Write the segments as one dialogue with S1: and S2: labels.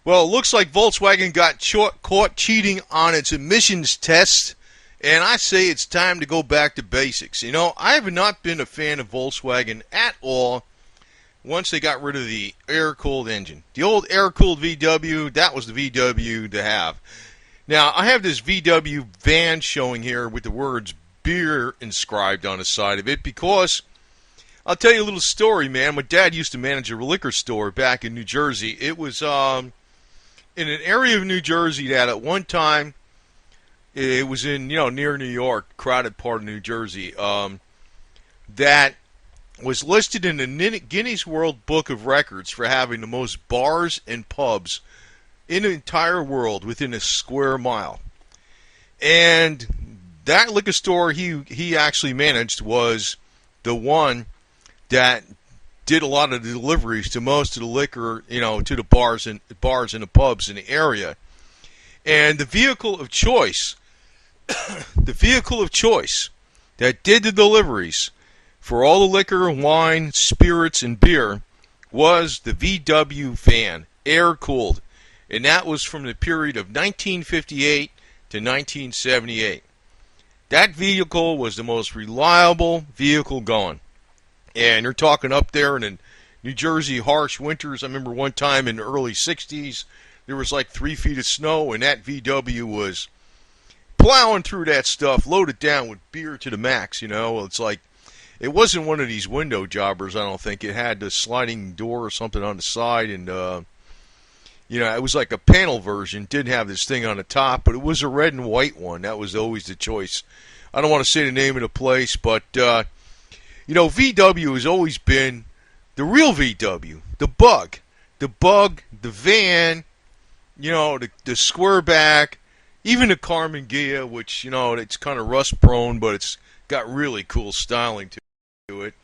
S1: Well, it looks like Volkswagen got caught cheating on its emissions test, and I say it's time to go back to basics. You know, I have not been a fan of Volkswagen at all once they got rid of the air-cooled engine. The old air-cooled VW, that was the VW to have. Now, I have this VW van showing here with the words beer inscribed on the side of it because I'll tell you a little story, man. My dad used to manage a liquor store back in New Jersey. It was in an area of New Jersey that at one time it was in, near New York, crowded part of New Jersey, that was listed in the Guinness World Book of Records for having the most bars and pubs in the entire world within a square mile. And that liquor store he actually managed was the one that did a lot of the deliveries to most of the liquor, to the bars and the pubs in the area. And the vehicle of choice, that did the deliveries for all the liquor, wine, spirits, and beer was the VW van, air-cooled. And that was from the period of 1958 to 1978. That vehicle was the most reliable vehicle going. And you're talking up there in the New Jersey harsh winters. I remember one time in the early 60s, there was like 3 feet of snow, and that VW was plowing through that stuff, loaded down with beer to the max, It's like, it wasn't one of these window jobbers, I don't think. It had the sliding door or something on the side, and, it was like a panel version. Didn't have this thing on the top, but it was a red and white one. That was always the choice. I don't want to say the name of the place, but, VW has always been the real VW, the bug, the van, the square back, even the Carmen Ghia, which, it's kind of rust prone, but it's got really cool styling to it.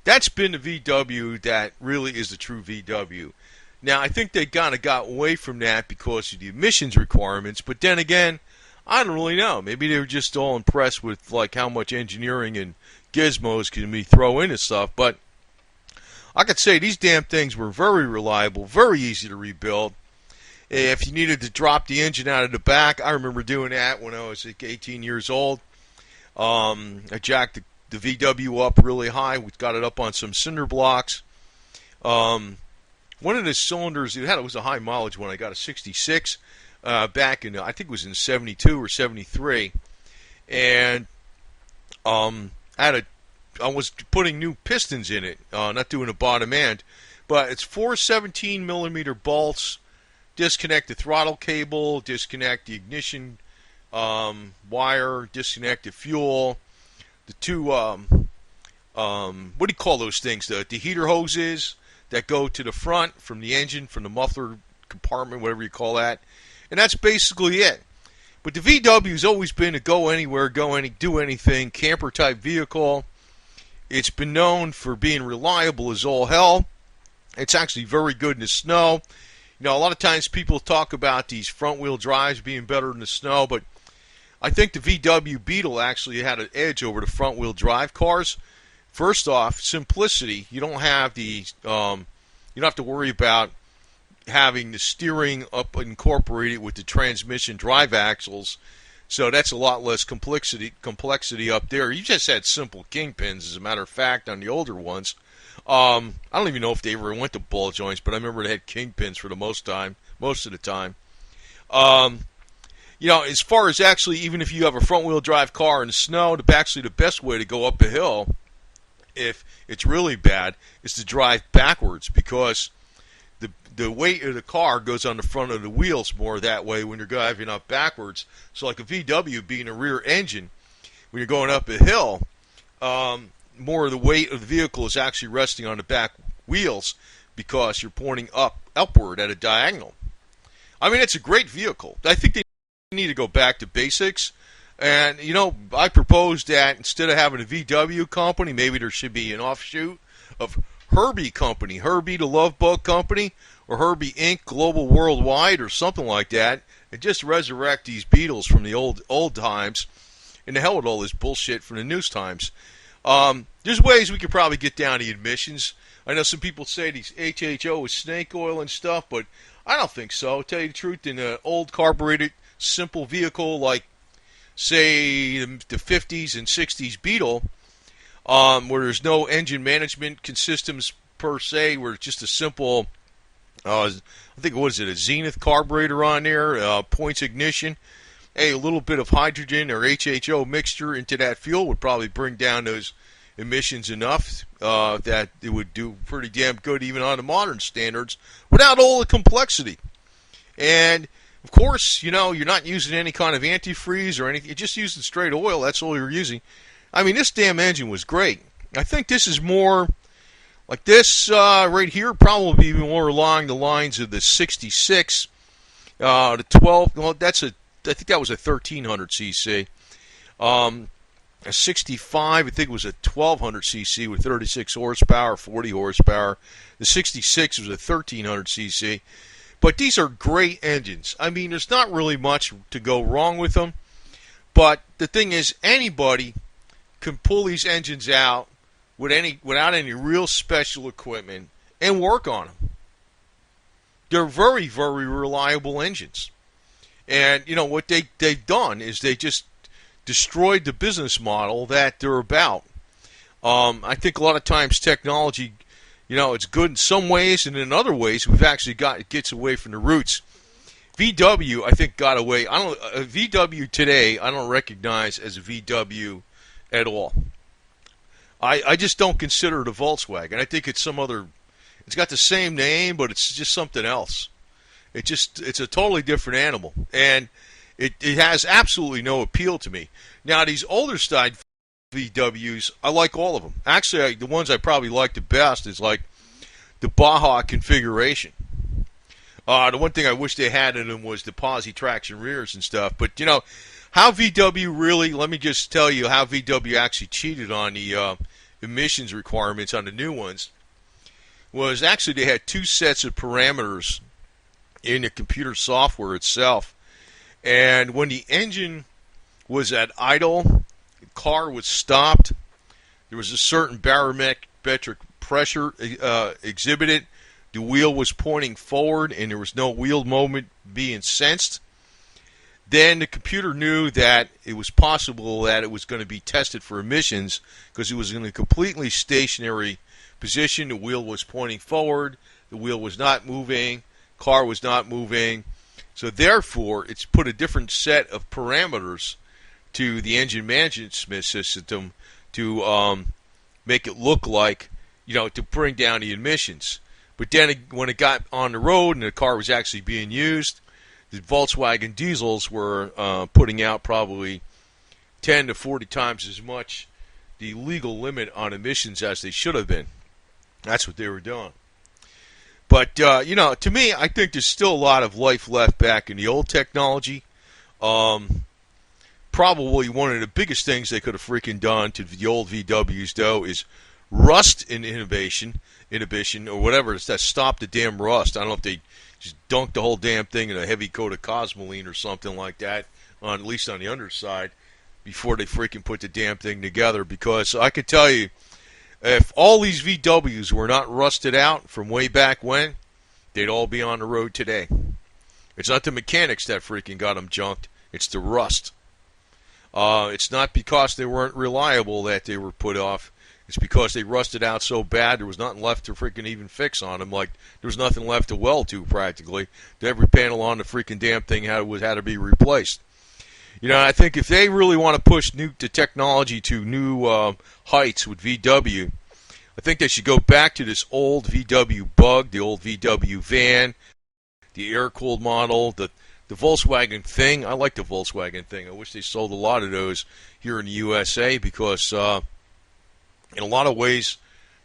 S1: That's been the VW that really is the true VW. Now, I think they kind of got away from that because of the emissions requirements, but then again, I don't really know. Maybe they were just all impressed with like how much engineering and gizmos can be thrown into stuff, but I could say these damn things were very reliable, very easy to rebuild. If you needed to drop the engine out of the back, I remember doing that when I was like 18 years old. I jacked the VW up really high. We got it up on some cinder blocks. One of the cylinders, it was a high mileage one. I got a 66 back in, I think it was in 72 or 73. And I was putting new pistons in it, not doing a bottom end, but it's 4 17-millimeter bolts. Disconnect the throttle cable, disconnect the ignition wire, disconnect the fuel, the two what do you call those things? The heater hoses that go to the front from the engine, from the muffler compartment, whatever you call that, and that's basically it. But the VW's always been a go anywhere, do anything, camper type vehicle. It's been known for being reliable as all hell. It's actually very good in the snow. A lot of times people talk about these front wheel drives being better in the snow, but I think the VW Beetle actually had an edge over the front wheel drive cars. First off, simplicity. You don't have you don't have to worry about having the steering up incorporated with the transmission drive axles, so that's a lot less complexity up there. You just had simple kingpins, as a matter of fact, on the older ones. I don't even know if they ever went to ball joints, but I remember they had kingpins for the most of the time. As far as actually, even if you have a front-wheel drive car in the snow, actually the best way to go up a hill, if it's really bad, is to drive backwards, because the weight of the car goes on the front of the wheels more that way when you're driving up backwards. So like a VW being a rear engine, when you're going up a hill, more of the weight of the vehicle is actually resting on the back wheels because you're pointing upward at a diagonal. I mean, it's a great vehicle. I think they need to go back to basics. And, I propose that instead of having a VW company, maybe there should be an offshoot of Herbie Company, Herbie the Love Bug Company, or Herbie Inc. Global Worldwide, or something like that, and just resurrect these Beetles from the old times, and the hell with all this bullshit from the news times. There's ways we could probably get down the emissions. I know some people say these HHO is snake oil and stuff, but I don't think so. To tell you the truth, in an old carbureted, simple vehicle like, say, the 50s and 60s Beetle, where there's no engine management systems per se, where it's just a simple, I think, what is it, a Zenith carburetor on there, points ignition. Hey, a little bit of hydrogen or HHO mixture into that fuel would probably bring down those emissions enough that it would do pretty damn good even on the modern standards without all the complexity. And of course, you're not using any kind of antifreeze or anything. You're just using straight oil. That's all you're using. I mean, this damn engine was great. I think this is more like this right here, probably even more along the lines of the 66, the 12. Well, I think that was a 1300 cc. A 65, I think it was a 1200 cc with 36 horsepower, 40 horsepower. The 66 was a 1300 cc. But these are great engines. I mean, there's not really much to go wrong with them. But the thing is, anybody can pull these engines out without any real special equipment and work on them. They're very, very reliable engines. And, what they've done is they just destroyed the business model that they're about. I think a lot of times technology, it's good in some ways, and in other ways we've actually it gets away from the roots. VW, I think, got away. VW today, I don't recognize as a VW at all. I just don't consider it a Volkswagen. I think it's it's got the same name, but it's just something else. It's a totally different animal, and it has absolutely no appeal to me. Now, these older style VWs, I like all of them. Actually, the ones I probably like the best is like the Baja configuration. The one thing I wish they had in them was the posi traction rears and stuff. But, how VW really, let me just tell you how VW actually cheated on the emissions requirements on the new ones, was actually they had two sets of parameters in the computer software itself. And when the engine was at idle, the car was stopped, there was a certain barometric pressure exhibited, the wheel was pointing forward, and there was no wheel movement being sensed. Then the computer knew that it was possible that it was going to be tested for emissions because it was in a completely stationary position. The wheel was pointing forward, the wheel was not moving, car was not moving. So therefore, it's put a different set of parameters to the engine management system to make it look like, to bring down the emissions. But then when it got on the road and the car was actually being used, the Volkswagen diesels were putting out probably 10 to 40 times as much the legal limit on emissions as they should have been. That's what they were doing. But, to me, I think there's still a lot of life left back in the old technology. Probably one of the biggest things they could have freaking done to the old VWs, though, is rust inhibition, or whatever. It's that stop the damn rust. I don't know if they just dunked the whole damn thing in a heavy coat of cosmoline or something like that, at least on the underside, before they freaking put the damn thing together. Because I can tell you, if all these VWs were not rusted out from way back when, they'd all be on the road today. It's not the mechanics that freaking got them junked. It's the rust. It's not because they weren't reliable that they were put off. It's because they rusted out so bad there was nothing left to freaking even fix on them. Like, there was nothing left to weld to, practically. Every panel on the freaking damn thing had to be replaced. I think if they really want to push the technology to new heights with VW, I think they should go back to this old VW Bug, the old VW van, the air-cooled model, the Volkswagen Thing. I like the Volkswagen Thing. I wish they sold a lot of those here in the USA because in a lot of ways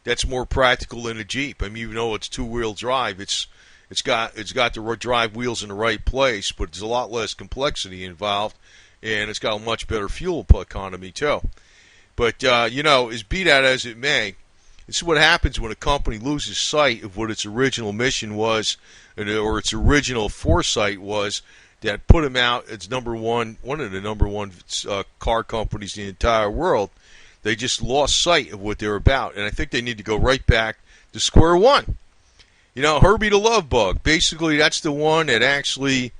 S1: that's more practical than a Jeep. I mean, even though it's two-wheel drive, it's got the drive wheels in the right place, but there's a lot less complexity involved, and it's got a much better fuel economy too. But as be that as it may, this is what happens when a company loses sight of what its original mission was, or its original foresight was, that put them out as one of the number one car companies in the entire world. They just lost sight of what they're about, and I think they need to go right back to square one. Herbie the Love Bug. Basically, that's the one that actually,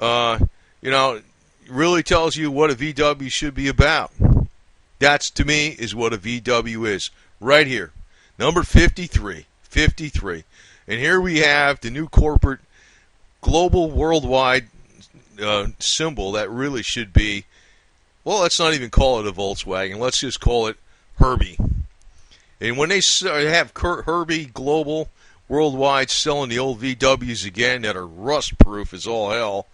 S1: you know, really tells you what a VW should be about. That's, to me, is what a VW is. Right here. Number 53. 53. And here we have the new corporate, global, worldwide symbol that really should be, well, let's not even call it a Volkswagen. Let's just call it Herbie. And when they have Herbie Global Worldwide selling the old VWs again that are rust-proof as all hell,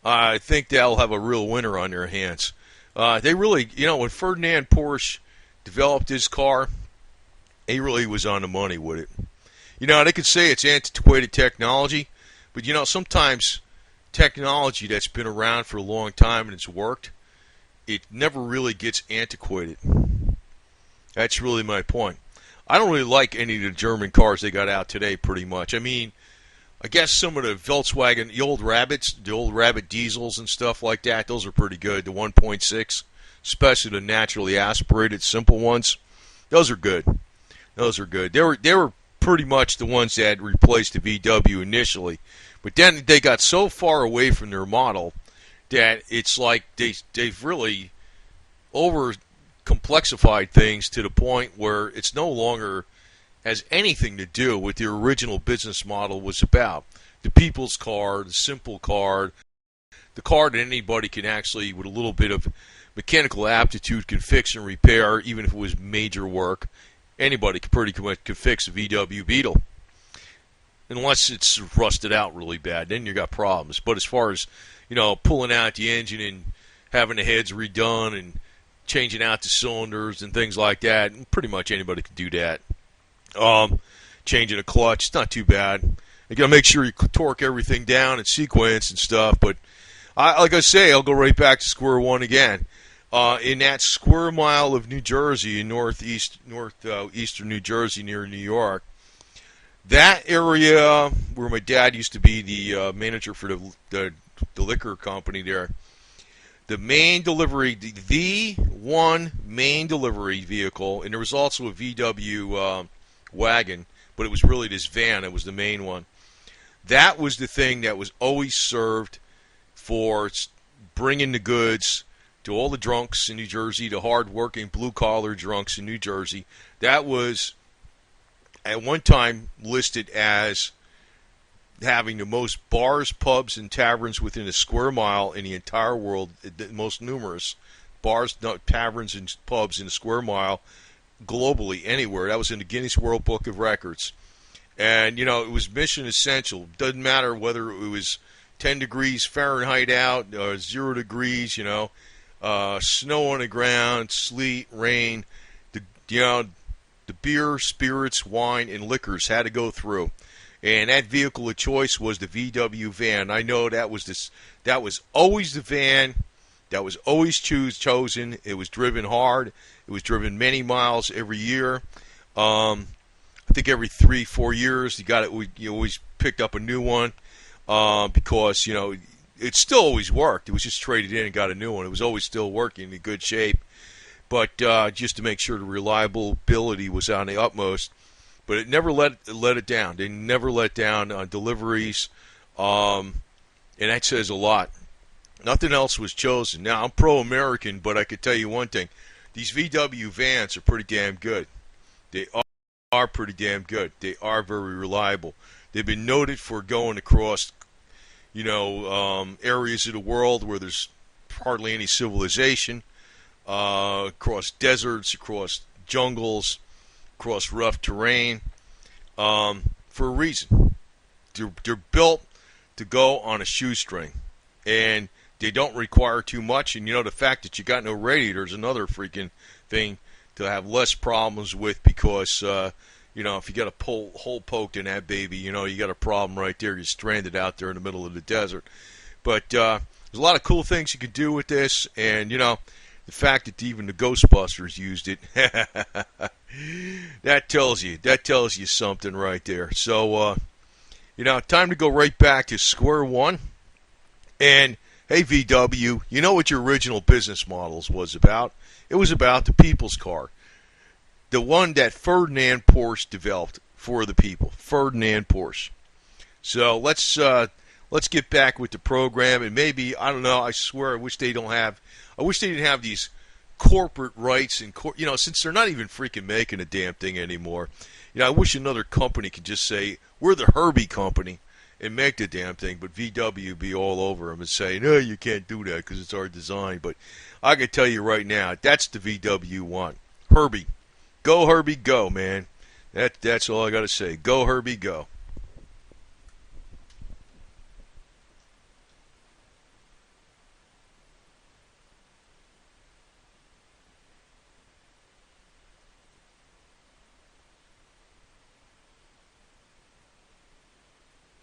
S1: I think they'll have a real winner on their hands. They really, when Ferdinand Porsche developed his car, he really was on the money with it. They could say it's antiquated technology, but, sometimes technology that's been around for a long time and it's worked, it never really gets antiquated. That's really my point. I don't really like any of the German cars they got out today, pretty much. I mean, I guess some of the Volkswagen, the old Rabbit diesels and stuff like that, those are pretty good. The 1.6, especially the naturally aspirated, simple ones, those are good. Those are good. They were pretty much the ones that replaced the VW initially, but then they got so far away from their model that it's like they've really over-complexified things to the point where it's no longer has anything to do with the original business model was about. The people's car, the simple car, the car that anybody can actually, with a little bit of mechanical aptitude, can fix and repair, even if it was major work. Anybody could fix a VW Beetle. Unless it's rusted out really bad, then you got problems. But as far as, pulling out the engine and having the heads redone and changing out the cylinders and things like that, pretty much anybody can do that. Changing a clutch, it's not too bad. You got to make sure you torque everything down in sequence and stuff. But like I say, I'll go right back to square one again. In that square mile of New Jersey, in northeastern New Jersey near New York, that area where my dad used to be the manager for the liquor company there, the main delivery, the one main delivery vehicle, and there was also a VW wagon, but it was really this van. It was the main one. That was the thing that was always served for bringing the goods to all the drunks in New Jersey, the hard-working blue-collar drunks in New Jersey. That was, at one time, listed as having the most bars, pubs, and taverns within a square mile in the entire world, the most numerous bars, taverns, and pubs in a square mile globally, anywhere. That was in the Guinness World Book of Records. And, it was mission essential. Doesn't matter whether it was 10 degrees Fahrenheit out, or 0 degrees, snow on the ground, sleet, rain, the beer, spirits, wine, and liquors had to go through. And that vehicle of choice was the VW van. I know that was always the van that was always chosen. It was driven hard. It was driven many miles every year. I think every 3-4 years you always picked up a new one because it still always worked. It was just traded in and got a new one. It was always still working in good shape, but just to make sure the reliability was on the utmost. But it never let it down. They never let down on deliveries, and that says a lot. Nothing else was chosen. Now, I'm pro-American, but I could tell you one thing. These VW vans are pretty damn good. They are pretty damn good. They are very reliable. They've been noted for going across, areas of the world where there's hardly any civilization, across deserts, across jungles, across rough terrain, for a reason. They're built to go on a shoestring, and they don't require too much. And the fact that you got no radiator is another freaking thing to have less problems with, because if you got a hole poked in that baby, you got a problem right there. You're stranded out there in the middle of the desert. But there's a lot of cool things you could do with this, and the fact that even the Ghostbusters used it, that tells you something right there. So time to go right back to square one. And hey, VW, you know what your original business models was about? It was about the people's car. The one that Ferdinand Porsche developed for the people. Ferdinand Porsche. So let's get back with the program, and maybe, I don't know, I swear I wish they didn't have these corporate rights and since they're not even freaking making a damn thing anymore. I wish another company could just say we're the Herbie company and make the damn thing, but VW be all over them and say, no, you can't do that because it's our design. But I can tell you right now, that's the VW one. Herbie. Go Herbie, go, man. That's all I got to say. Go Herbie, go.